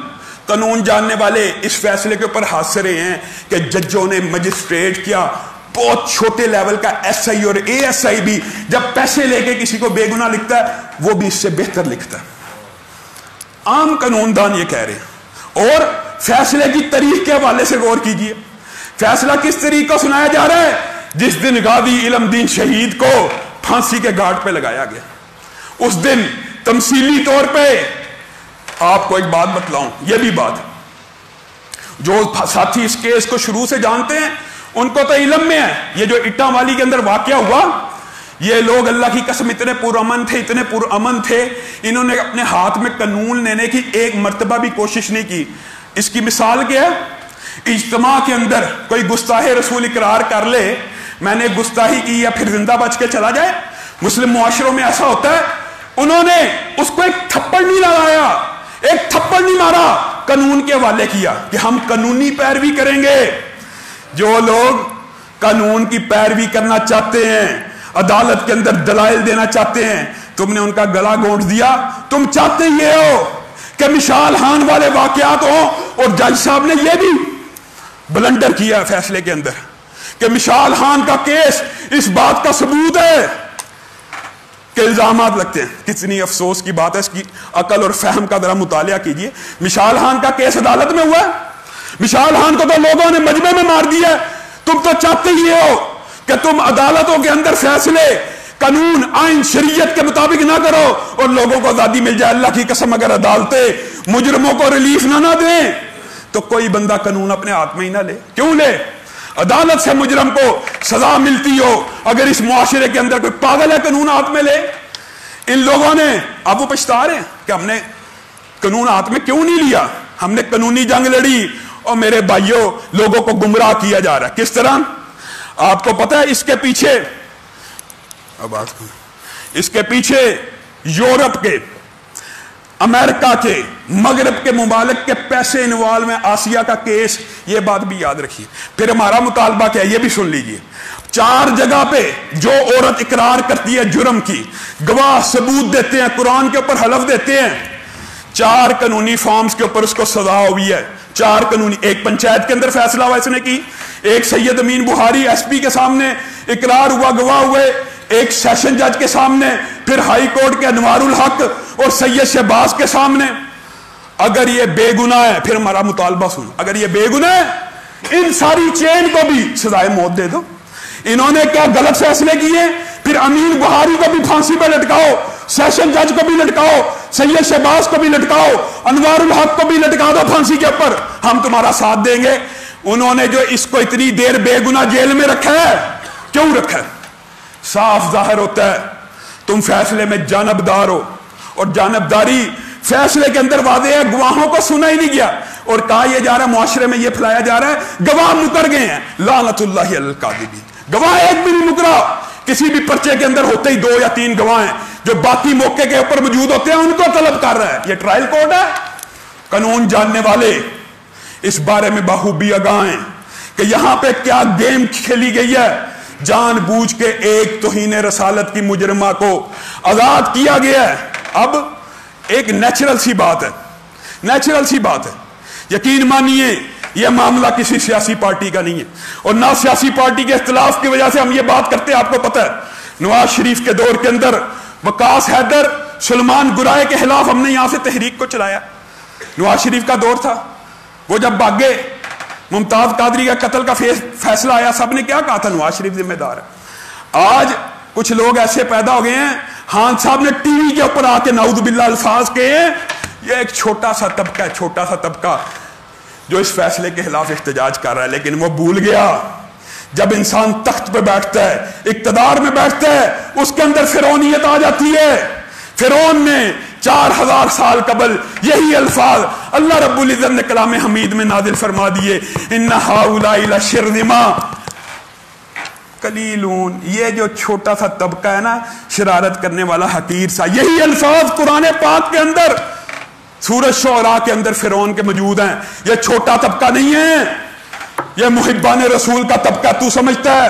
قانون جاننے والے اس فیصلے کے اوپر ہنس رہے ہیں کہ ججوں نے، مجسٹریٹ کیا، بہت چھوٹے لیول کا ایس آئی اور اے ایس آئی بھی جب پیسے لے کے کسی کو بے گناہ لکھتا ہے وہ بھی اس سے بہتر لکھتا ہے. عام قانون دان یہ کہہ رہے ہیں. اور فیصلے کی تاریخ کے حوالے سے غور کیجئے، فیصلہ کس طریقے کو سنایا جا رہا ہے جس دن غازی علم دین شہید کو پھانسی کے گھاٹ پہ لگایا گیا، اس دن تمثیلی طور پہ آپ کو ایک بات بتلاؤں، یہ بھی بات جو ساتھی اس کیس کو شروع سے جانتے ہیں ان کو تو علم میں ہے، یہ جو اٹا والی کے اندر واقعہ ہوا، یہ لوگ اللہ کی قسم اتنے پرامن تھے، اتنے پرامن تھے، انہوں نے اپنے ہاتھ میں قانون لینے کی ایک مرتبہ بھی کوشش نہیں کی۔ اس کی مثال کیا ہے؟ اجتماع کے اندر کوئی گستاخ رسول اقرار کر لے میں نے گستاخی کی یا پھر زندہ بچ کے چلا جائے۔ مسلم معاشروں میں ایسا ہوتا ہے، انہوں نے اس کو ایک تھپڑ نہیں لگایا، ایک تھپڑ نہیں مارا، قانون کے حوالے کیا کہ ہم قانونی پیروی کریں گے۔ جو لوگ قانون کی پیروی کرنا چاہتے ہیں، عدالت کے اندر دلائل دینا چاہتے ہیں، تم نے ان کا گلا گھونٹ دیا۔ تم چاہتے یہ ہو کہ مشال ہان والے واقعات ہوں، اور جج صاحب نے یہ بھی بلنڈر کیا فیصلے کے اندر کہ مشال ہان کا کیس اس بات کا ثبوت ہے کہ الزامات لگتے ہیں۔ کتنی افسوس کی بات ہے، اس کی عقل اور فہم کا ذرا مطالعہ کیجئے۔ مشال ہان کا کیس عدالت میں ہوا ہے، مشال ہان کو تو لوگوں نے مجمع میں مار دیا ہے۔ تم تو چاہتے یہ ہو کہ تم عدالتوں کے اندر فیصلے قانون آئین شریعت کے مطابق نہ کرو اور لوگوں کو آزادی مل جائے۔ اللہ کی قسم اگر عدالتیں مجرموں کو ریلیف نہ دیں تو کوئی بندہ قانون اپنے ہاتھ میں ہی نہ لے۔ کیوں لے؟ عدالت سے مجرم کو سزا ملتی ہو، اگر اس معاشرے کے اندر کوئی پاگل ہے قانون ہاتھ میں لے۔ ان لوگوں نے اب وہ پچھتا رہے ہیں کہ ہم نے قانون ہاتھ میں کیوں نہیں لیا، ہم نے قانونی جنگ لڑی۔ اور میرے بھائیوں، لوگوں کو گمراہ کیا جا رہا ہے کس طرح؟ آپ کو پتا ہے اس کے پیچھے، اس کے پیچھے یورپ کے، امریکہ کے، مغرب کے ممالک کے پیسے انوالو میں، آسیہ کا کیس، یہ بات بھی یاد رکھیے۔ پھر ہمارا مطالبہ کیا ہے یہ بھی سن لیجئے۔ 4 جگہ پہ جو عورت اقرار کرتی ہے جرم کی، گواہ ثبوت دیتے ہیں، قرآن کے اوپر حلف دیتے ہیں، 4 قانونی فارمز کے اوپر اس کو سزا ہوئی ہے۔ 4 قانونی، ایک پنچایت کے اندر فیصلہ ہوا اس نے کی، ایک سید امین بخاری ایس پی کے سامنے اقرار ہوا، گواہ ہوئے، ایک سیشن جج کے سامنے، پھر ہائی کورٹ کے انوار الحق اور سید شہباز کے سامنے۔ اگر یہ بے گناہ ہے، پھر ہمارا مطالبہ سنو، اگر یہ بے گناہ ہے ان ساری چین کو بھی سزائے موت دے دو۔ انہوں نے کیا غلط فیصلے کیے؟ پھر امین بخاری کو بھی پھانسی پہ لٹکاؤ، سیشن جج کو بھی لٹکاؤ، سید شہباز کو بھی لٹکاؤ، انوار الحق کو بھی لٹکا دو پھانسی کے اوپر، ہم تمہارا ساتھ دیں گے۔ انہوں نے جو اس کو اتنی دیر بے گناہ جیل میں رکھا ہے، کیوں رکھا ہے؟ صاف ظاہر ہوتا ہے تم فیصلے میں جانبدار ہو، اور جانبداری فیصلے کے اندر واضح ہے، گواہوں کو سنا ہی نہیں گیا اور کہا یہ جا رہا ہے، معاشرے میں یہ پھیلایا جا رہا ہے گواہ مکر گئے ہیں، لعنت اللہ علی الکاذبین۔ گواہ ایک بھی نہیں مکرا، کسی بھی پرچے کے اندر ہوتے ہی 2 یا 3 گواہ ہیں جو باقی موقع کے اوپر موجود ہوتے ہیں، ان کو طلب کر رہا ہے۔ یہ ٹرائل کورٹ ہے۔ قانون جاننے والے اس بارے میں بخوبی آگاہ ہیں کہ یہاں پہ کیا گیم کھیلی گئی ہے۔ جان بوجھ کے ایک توہین رسالت کی مجرمہ کو آزاد کیا گیا ہے۔ اب ایک نیچرل سی بات ہے، نیچرل سی بات ہے، یقین مانیے یہ معاملہ کسی سیاسی پارٹی کا نہیں ہے، اور نہ سیاسی پارٹی کے اختلاف کی وجہ سے ہم یہ بات کرتے ہیں۔ آپ کو پتہ ہے نواز شریف کے دور کے اندر وقاص حیدر، سلمان گرائے کے خلاف ہم نے یہاں سے تحریک کو چلایا۔ نواز شریف کا دور تھا، وہ جب بھاگے، ممتاز قادری کا قتل کا فیصلہ آیا، سب نے کیا کہا تھا؟ نواز شریف ذمہ دار ہے۔ آج کچھ لوگ ایسے پیدا ہو گئے ہیں، خان صاحب نے ٹی وی کے اوپر آ کے نعوذ باللہ الفاظ کہے ہیں، یہ ایک چھوٹا سا طبقہ ہے، چھوٹا سا طبقہ جو اس فیصلے کے خلاف احتجاج کر رہا ہے، لیکن وہ بھول گیا جب انسان تخت پہ بیٹھتا ہے، اقتدار میں بیٹھتا ہے، اس کے اندر فرعونیت آ جاتی ہے۔ فرعون نے 4000 سال قبل یہی الفاظ اللہ رب العزت نے کلام حمید میں نازل فرما دیے، ان ہؤلاء لشرذمہ قلیلون۔ یہ جو چھوٹا سا طبقہ ہے نا، شرارت کرنے والا حقیر سا، یہی الفاظ قرآن پاک کے اندر سورۃ شعراء کے اندر فرعون کے موجود ہیں۔ یہ چھوٹا طبقہ نہیں ہے، یہ محبان رسول کا طبقہ۔ تو سمجھتا ہے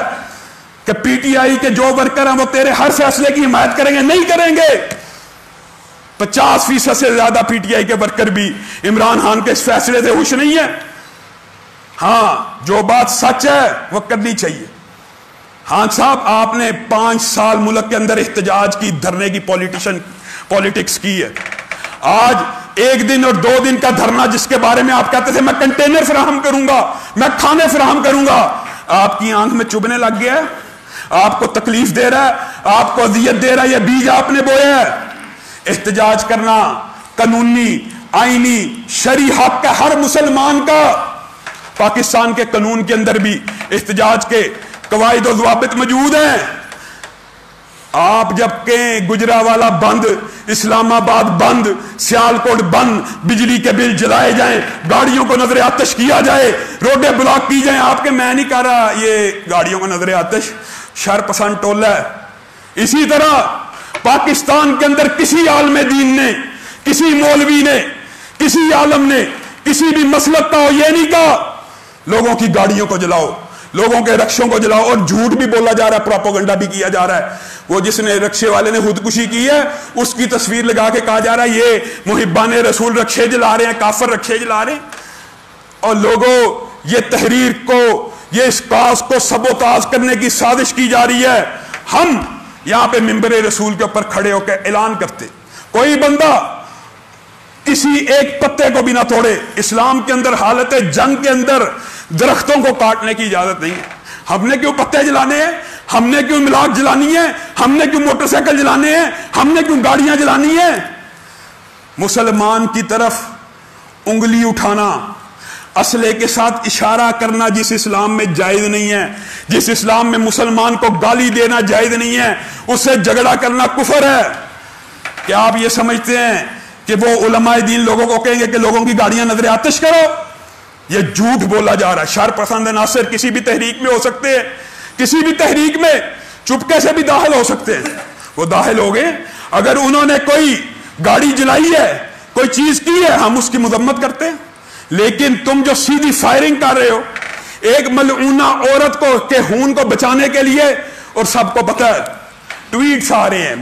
کہ پی ٹی آئی کے جو ورکر ہیں وہ تیرے ہر فیصلے کی حمایت کریں گے؟ نہیں کریں گے۔ 50% سے زیادہ پی ٹی آئی کے ورکر بھی عمران خان کے اس فیصلے سے خوش نہیں ہے۔ ہاں، جو بات سچ ہے وہ کرنی چاہیے۔ ہاں صاحب، آپ نے 5 سال ملک کے اندر احتجاج کی، دھرنے کی پولیٹکس کی ہے۔ آج 1 دن اور 2 دن کا دھرنا جس کے بارے میں آپ کہتے تھے میں کنٹینر فراہم کروں گا، میں کھانے فراہم کروں گا، آپ کی آنکھ میں چبھنے لگ گیا ہے, آپ کو تکلیف دے رہا ہے, آپ کو اذیت دے رہا ہے, یہ بیج آپ نے بویا ہے. احتجاج کرنا قانونی آئینی شرعی حق ہے ہر مسلمان کا. پاکستان کے قانون کے اندر بھی احتجاج کے قواعد و ضوابط موجود ہیں. آپ جب کہیں گجرانوالہ بند, اسلام آباد بند, سیالکوٹ بند, بجلی کے بل جلائے جائیں, گاڑیوں کو نظر آتش کیا جائے, روڈیں بلاک کی جائیں, آپ کے میں نہیں کہہ رہا یہ گاڑیوں کو نظر آتش شر پسند ٹولہ ہے. اسی طرح پاکستان کے اندر کسی عالم دین نے, کسی مولوی نے, کسی عالم نے, کسی بھی مسلک کا ہو یہ نہیں کہا لوگوں کی گاڑیوں کو جلاؤ, لوگوں کے رکشوں کو جلاؤ. اور جھوٹ بھی بولا جا رہا ہے, پروپیگنڈا بھی کیا جا رہا ہے. وہ جس نے رکشے والے نے خودکشی کی ہے اس کی تصویر لگا کے کہا جا رہا ہے یہ محبان رسول رکشے جلا رہے ہیں, کافر رکشے جلا رہے ہیں. اور لوگوں یہ تحریر کو, یہ اس کاز کو سبوتاژ کرنے کی سازش کی جا رہی ہے. ہم یہاں پہ ممبر رسول کے اوپر کھڑے ہو کے اعلان کرتے کوئی بندہ کسی ایک پتے کو بھی نہ توڑے. اسلام کے اندر حالت جنگ کے اندر درختوں کو کاٹنے کی اجازت نہیں ہے. ہم نے کیوں پتے جلانے ہیں, ہم نے کیوں ملاک جلانی ہے, ہم نے کیوں موٹر سائیکل جلانے ہیں, ہم نے کیوں گاڑیاں جلانی ہیں. مسلمان کی طرف انگلی اٹھانا, اسلحے کے ساتھ اشارہ کرنا جس اسلام میں جائز نہیں ہے, جس اسلام میں مسلمان کو گالی دینا جائز نہیں ہے, اس سے جھگڑا کرنا کفر ہے. کیا آپ یہ سمجھتے ہیں کہ وہ علماء دین لوگوں کو کہیں گے کہ لوگوں کی گاڑیاں نظر آتش کرو؟ یہ جھوٹ بولا جا رہا ہے. شر پسند عناصر کسی بھی تحریک میں ہو سکتے ہیں, کسی بھی تحریک میں چپکے سے بھی داخل ہو سکتے ہیں. وہ داخل ہو گئے, اگر انہوں نے کوئی گاڑی جلائی ہے, کوئی چیز کی ہے, ہم اس کی مذمت کرتے ہیں. لیکن تم جو سیدھی فائرنگ کر رہے ہو ایک ملعونہ عورت کو کے خون کو بچانے کے لیے, اور سب کو پتہ ہے ٹویٹس آ رہے ہیں,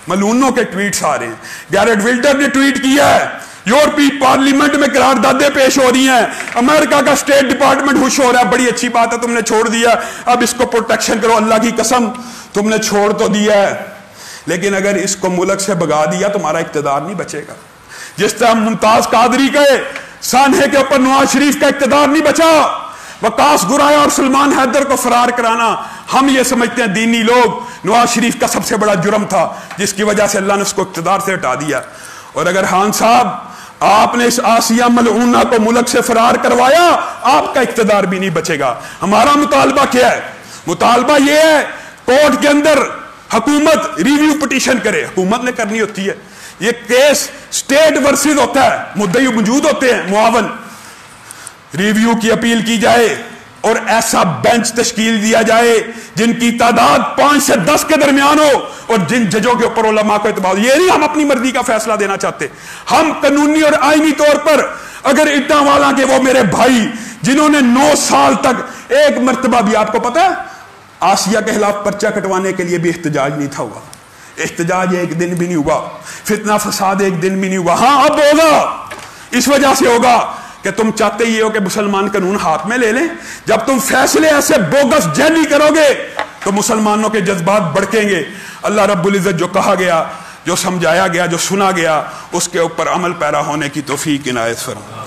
ملعونوں کے ٹویٹس آ رہے ہیں. گیرٹ ولٹر نے ٹویٹ کیا ہے, یورپی پارلیمنٹ میں قراردادیں پیش ہو رہی ہیں, امریکہ کا اسٹیٹ ڈپارٹمنٹ خوش ہو رہا ہے, بڑی اچھی بات ہے تم نے چھوڑ دیا, اب اس کو پروٹیکشن کرو. اللہ کی قسم تم نے چھوڑ تو دیا ہے, لیکن اگر اس کو ملک سے بھگا دیا تمہارا اقتدار نہیں بچے گا. جس طرح ممتاز قادری کے سانحے کے اوپر نواز شریف کا اقتدار نہیں بچا, وقاص گرایا اور سلمان حیدر کو فرار کرانا, ہم یہ سمجھتے ہیں دینی لوگ نواز شریف کا سب سے بڑا جرم تھا جس کی وجہ سے اللہ نے اس کو اقتدار سے ہٹا دیا. اور اگر خان صاحب آپ نے اس آسیہ ملعونہ کو ملک سے فرار کروایا, آپ کا اقتدار بھی نہیں بچے گا. ہمارا مطالبہ کیا ہے؟ مطالبہ یہ ہے کورٹ کے اندر حکومت ریویو پٹیشن کرے. حکومت نے کرنی ہوتی ہے. یہ کیس سٹیٹ ورسز ہوتا ہے, مدعی موجود ہوتے ہیں, معاون. ریویو کی اپیل کی جائے اور ایسا بینچ تشکیل دیا جائے جن کی تعداد 5 سے 10 کے درمیان ہو, اور جن ججوں کے اوپر علماء کو اعتماد. یہ نہیں ہم اپنی مرضی کا فیصلہ دینا چاہتے. ہم قانونی اور آئینی طور پر اگر اٹاں والا کے وہ میرے بھائی جنہوں نے 9 سال تک ایک مرتبہ بھی, آپ کو پتا ہے آسیہ کے خلاف پرچہ کٹوانے کے لیے بھی احتجاج نہیں تھا ہوا, احتجاج ایک دن بھی نہیں ہوا, فتنہ فساد ایک دن بھی نہیں ہوا. ہاں اب ہوگا, اس وجہ سے ہوگا کہ تم چاہتے ہی ہو کہ مسلمان قانون ہاتھ میں لے لیں. جب تم فیصلے ایسے بوگس جعلی کرو گے تو مسلمانوں کے جذبات بڑھیں گے. اللہ رب العزت جو کہا گیا, جو سمجھایا گیا, جو سنا گیا, اس کے اوپر عمل پیرا ہونے کی توفیق عنایت فرمائے.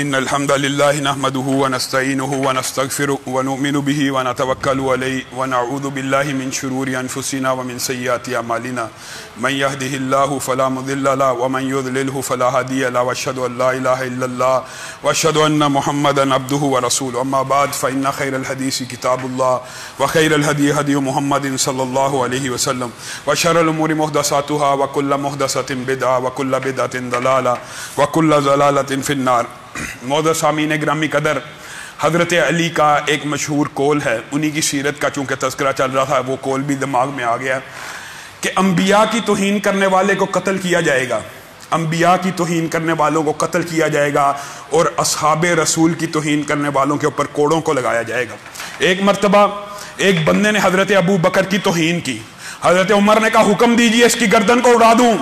إن الحمد لله نحمده ونستعينه ونستغفره ونؤمن به ونتوكل عليه ونعوذ بالله من شرور أنفسنا ومن سيئات أعمالنا من يهده الله فلا مضل له ومن يضلله فلا هادي له وأشهد أن لا إله إلا الله وأشهد أن محمدا عبده ورسوله أما بعد فإن خير الحديث كتاب الله وخير الهدي هدي محمد صلى الله عليه وسلم وشر الأمور محدثاتها وكل محدثة بدعة وكل بدعة ضلالة وكل ضلالة في النار. معزز سامعین گرامی قدر، حضرت علی کا ایک مشہور قول ہے، انہی کی سیرت کا چونکہ تذکرہ چل رہا تھا وہ قول بھی دماغ میں آ گیا کہ انبیاء کی توہین کرنے والے کو قتل کیا جائے گا، انبیاء کی توہین کرنے والوں کو قتل کیا جائے گا اور اصحاب رسول کی توہین کرنے والوں کے اوپر کوڑوں کو لگایا جائے گا. ایک مرتبہ ایک بندے نے حضرت ابو بکر کی توہین کی، حضرت عمر نے کہا حکم دیجئے اس کی گردن کو اڑا دوں.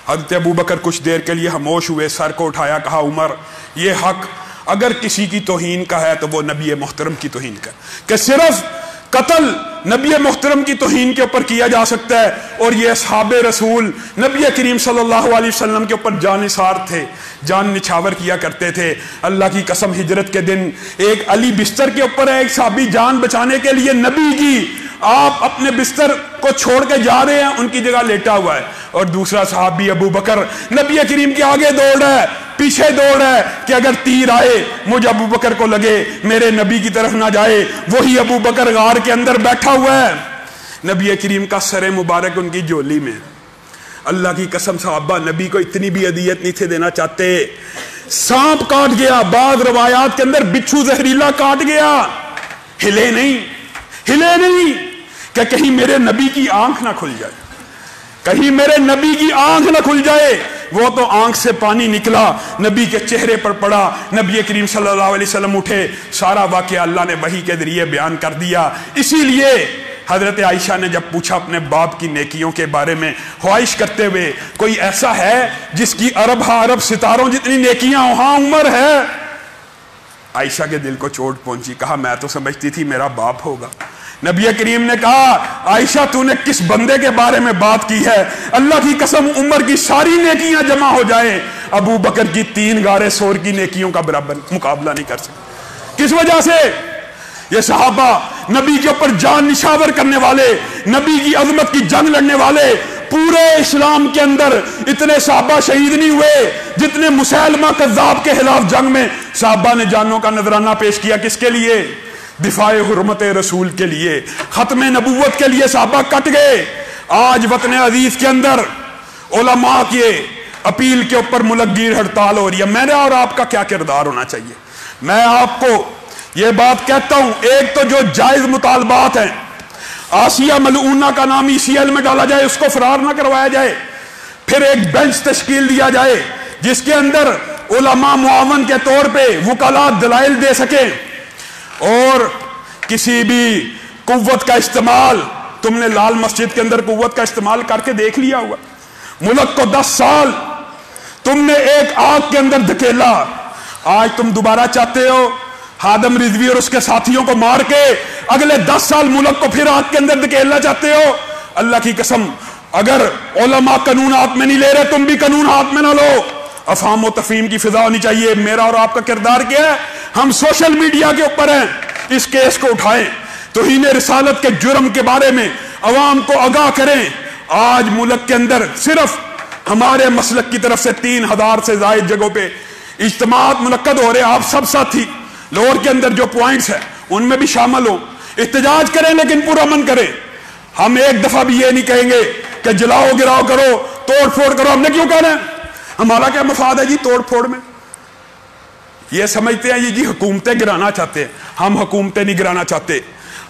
حضرت ابو بکر کچھ دیر کے لیے خاموش ہوئے، سر کو اٹھایا، کہا عمر یہ حق اگر کسی کی توہین کا ہے تو وہ نبی محترم کی توہین کا، کہ صرف قتل نبی محترم کی توہین کے اوپر کیا جا سکتا ہے، اور یہ اصحاب رسول نبی کریم صلی اللہ علیہ وسلم کے اوپر جان نثار تھے، جان نچھاور کیا کرتے تھے. اللہ کی قسم ہجرت کے دن ایک علی بستر کے اوپر ہے، ایک صحابی جان بچانے کے لیے نبی کی، آپ اپنے بستر کو چھوڑ کے جا رہے ہیں، ان کی جگہ لیٹا ہوا ہے، اور دوسرا صحابی ابو بکر نبی کریم کے آگے دوڑ رہا ہے، پیچھے دوڑ رہا ہے کہ اگر تیر آئے مجھے ابو بکر کو لگے، میرے نبی کی طرف نہ جائے. وہی ابو بکر غار کے اندر بیٹھا ہوا ہے، نبی کریم کا سر مبارک ان کی جولی میں. اللہ کی قسم صحابہ نبی کو اتنی بھی اذیت نہیں تھے دینا چاہتے. سانپ کاٹ گیا، بعض روایات کے اندر بچھو زہریلا کاٹ گیا، ہلے نہیں کہ کہیں میرے نبی کی آنکھ نہ کھل جائے، کہیں میرے نبی کی آنکھ نہ کھل جائے. وہ تو آنکھ سے پانی نکلا، نبی کے چہرے پر پڑا، نبی کریم صلی اللہ علیہ وسلم اٹھے، سارا واقعہ اللہ نے وحی کے ذریعے بیان کر دیا. اسی لیے حضرت عائشہ نے جب پوچھا اپنے باپ کی نیکیوں کے بارے میں خواہش کرتے ہوئے، کوئی ایسا ہے جس کی ارب ستاروں جتنی نیکیاں ہوں؟ ہاں عمر ہے. عائشہ کے دل کو چوٹ پہنچی، کہا میں تو سمجھتی تھی میرا باپ ہوگا. نبی کریم نے کہا عائشہ تو نے کس بندے کے بارے میں بات کی ہے؟ اللہ کی قسم عمر کی ساری نیکیاں جمع ہو جائیں ابو بکر کی 3 غارِ ثور کی نیکیوں کا برابر مقابلہ نہیں کر سکتے. کس وجہ سے؟ یہ صحابہ نبی کے اوپر جان نشاور کرنے والے، نبی کی عظمت کی جنگ لڑنے والے. پورے اسلام کے اندر اتنے صحابہ شہید نہیں ہوئے جتنے مسیلمہ کذاب کے خلاف جنگ میں صحابہ نے جانوں کا نذرانہ پیش کیا. کس کے لیے؟ دفاع حرمت رسول کے لیے، ختم نبوت کے لیے صحابہ کٹ گئے. آج وطن عزیز کے اندر علماء کے اپیل کے اوپر ملک گیر ہڑتال ہو رہی ہے. میرا اور آپ کا کیا کردار ہونا چاہیے؟ میں آپ کو یہ بات کہتا ہوں، ایک تو جو جائز مطالبات ہیں، آسیہ ملعونہ کا نام ECL میں ڈالا جائے، اس کو فرار نہ کروایا جائے. پھر ایک بینچ تشکیل دیا جائے جس کے اندر علماء معاون کے طور پہ وکلاء دلائل دے سکیں، اور کسی بھی قوت کا استعمال، تم نے لال مسجد کے اندر قوت کا استعمال کر کے دیکھ لیا ہوا. ملک کو 10 سال تم نے ایک آگ کے اندر دھکیلا، آج تم دوبارہ چاہتے ہو ہادم رضوی اور اس کے ساتھیوں کو مار کے اگلے 10 سال ملک کو پھر آگ کے اندر دھکیلنا چاہتے ہو. اللہ کی قسم اگر علماء قانون ہاتھ میں نہیں لے رہے، تم بھی قانون ہاتھ میں نہ لو. افہام و تفہیم کی فضا ہونی چاہیے. میرا اور آپ کا کردار کیا ہے؟ ہم سوشل میڈیا کے اوپر ہیں، اس کیس کو اٹھائیں، توہین رسالت کے جرم کے بارے میں عوام کو آگاہ کریں. آج ملک کے اندر صرف ہمارے مسلک کی طرف سے 3000 سے زائد جگہوں پہ اجتماعات منعقد ہو رہے ہیں. آپ سب ساتھی لاہور کے اندر جو پوائنٹس ہیں ان میں بھی شامل ہوں، احتجاج کریں لیکن پرامن کریں. ہم ایک دفعہ بھی یہ نہیں کہیں گے کہ جلاؤ گراؤ کرو، توڑ پھوڑ کرو. ہم نے کیوں کہنا ہے؟ ہمارا کیا مفاد ہے جی توڑ پھوڑ میں؟ یہ سمجھتے ہیں یہ جی حکومتیں گرانا چاہتے ہیں. ہم حکومتیں نہیں گرانا چاہتے،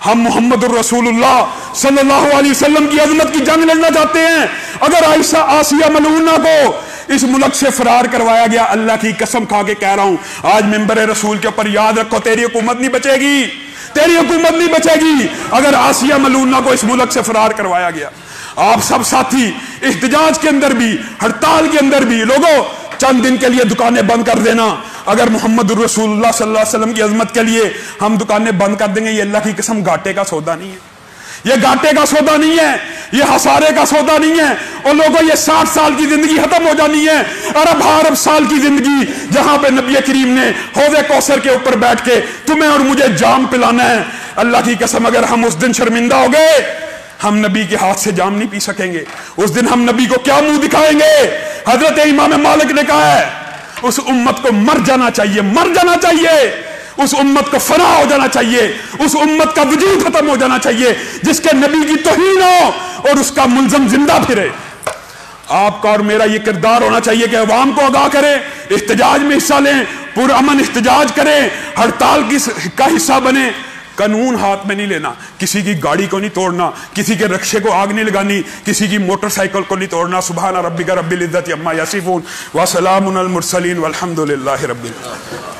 ہم محمد الرسول اللہ صلی اللہ علیہ وسلم کی عظمت کی جنگ لڑنا چاہتے ہیں. اگر آسیہ ملعونہ کو اس ملک سے فرار کروایا گیا، اللہ کی قسم کھا کے کہہ رہا ہوں، آج ممبر رسول کے اوپر یاد رکھو تیری حکومت نہیں بچے گی، تیری حکومت نہیں بچے گی اگر آسیہ ملعونہ کو اس ملک سے فرار کروایا گیا. آپ سب ساتھی احتجاج کے اندر بھی، ہڑتال کے اندر بھی، لوگوں چند دن کے لیے دکانیں بند کر دینا. اگر محمد الرسول اللہ صلی اللہ علیہ وسلم کی عظمت کے لیے ہم دکانیں بند کر دیں گے، یہ اللہ کی قسم گھاٹے کا سودا نہیں ہے. یہ گھاٹے کا سودا نہیں ہے، یہ ہسارے کا سودا نہیں ہے۔ اور لوگوں یہ 60 سال کی زندگی ختم ہو جانی ہے، ارب سال کی زندگی جہاں پہ نبی کریم نے حوض کوثر کے اوپر بیٹھ کے تمہیں اور مجھے جام پلانا ہے۔ اللہ کی قسم اگر ہم اس دن شرمندہ ہو گئے، ہم نبی کے ہاتھ سے جام نہیں پی سکیں گے۔ اس دن ہم نبی کو کیا منہ دکھائیں گے؟ حضرت امام مالک نے کہا ہے اس امت کو مر جانا چاہیے، مر جانا چاہیے، اس امت کو فنا ہو جانا چاہیے، اس امت کا وجود ختم ہو جانا چاہیے جس کے نبی کی توہین ہو اور اس کا ملزم زندہ پھرے۔ آپ کا اور میرا یہ کردار ہونا چاہیے کہ عوام کو آگاہ کریں، احتجاج میں حصہ لیں، پرامن احتجاج کریں، ہڑتال کا حصہ بنیں۔ قانون ہاتھ میں نہیں لینا، کسی کی گاڑی کو نہیں توڑنا، کسی کے رکشے کو آگ نہیں لگانی، کسی کی موٹر سائیکل کو نہیں توڑنا۔ سبحان ربک رب العزت عما یصفون وسلام علی المرسلین والحمد للہ رب العالمین۔